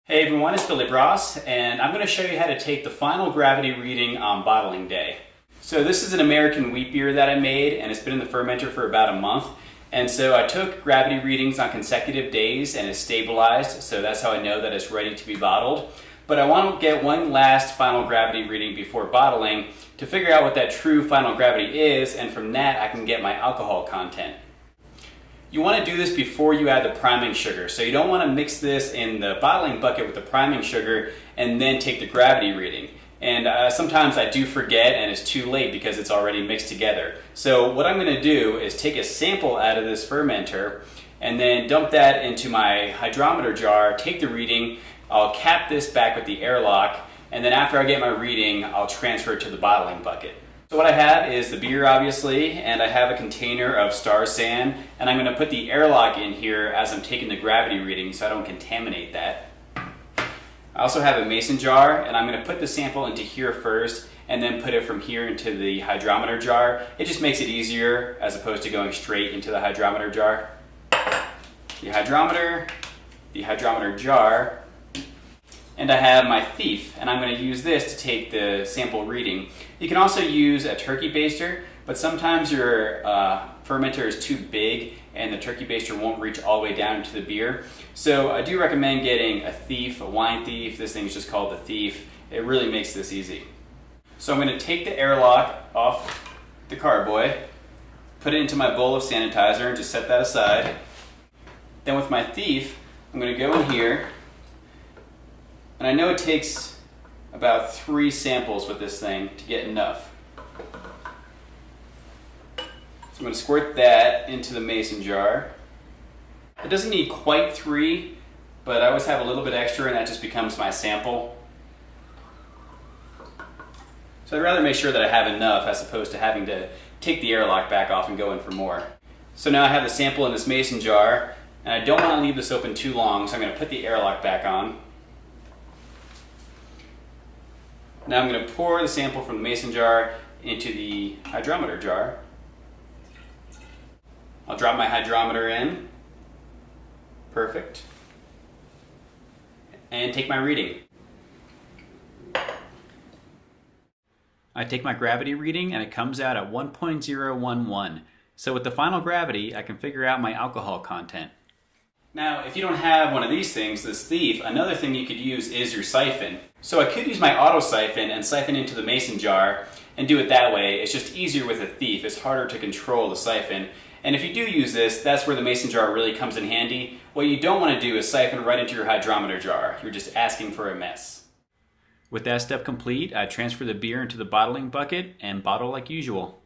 Hey everyone, it's Billy Bross, and I'm going to show you how to take the final gravity reading on bottling day. So this is an American wheat beer that I made, and it's been in the fermenter for about a month. And so I took gravity readings on consecutive days, and it's stabilized, so that's how I know that it's ready to be bottled. But I want to get one last final gravity reading before bottling to figure out what that true final gravity is, and from that I can get my alcohol content. You want to do this before you add the priming sugar. So you don't want to mix this in the bottling bucket with the priming sugar and then take the gravity reading. And sometimes I do forget and it's too late because it's already mixed together. So what I'm going to do is take a sample out of this fermenter and then dump that into my hydrometer jar, take the reading, I'll cap this back with the airlock, and then after I get my reading, I'll transfer it to the bottling bucket. So what I have is the beer, obviously, and I have a container of Star San, and I'm going to put the airlock in here as I'm taking the gravity reading so I don't contaminate that. I also have a mason jar, and I'm going to put the sample into here first and then put it from here into the hydrometer jar. It just makes it easier as opposed to going straight into the hydrometer jar. The hydrometer jar, and I have my thief, and I'm going to use this to take the sample reading. You can also use a turkey baster, but sometimes your fermenter is too big and the turkey baster won't reach all the way down to the beer. So I do recommend getting a thief, a wine thief. This thing is just called the thief. It really makes this easy. So I'm going to take the airlock off the carboy, put it into my bowl of sanitizer and just set that aside. Then with my thief, I'm going to go in here, and I know it takes about 3 samples with this thing to get enough. So I'm going to squirt that into the mason jar. It doesn't need quite 3, but I always have a little bit extra and that just becomes my sample. So I'd rather make sure that I have enough as opposed to having to take the airlock back off and go in for more. So now I have the sample in this mason jar, and I don't want to leave this open too long, so I'm going to put the airlock back on. Now I'm going to pour the sample from the mason jar into the hydrometer jar. I'll drop my hydrometer in. Perfect. And take my reading. I take my gravity reading and it comes out at 1.011. So with the final gravity, I can figure out my alcohol content. Now, if you don't have one of these things, this thief, another thing you could use is your siphon. So I could use my auto siphon and siphon into the mason jar and do it that way. It's just easier with a thief. It's harder to control the siphon. And if you do use this, that's where the mason jar really comes in handy. What you don't want to do is siphon right into your hydrometer jar. You're just asking for a mess. With that step complete, I transfer the beer into the bottling bucket and bottle like usual.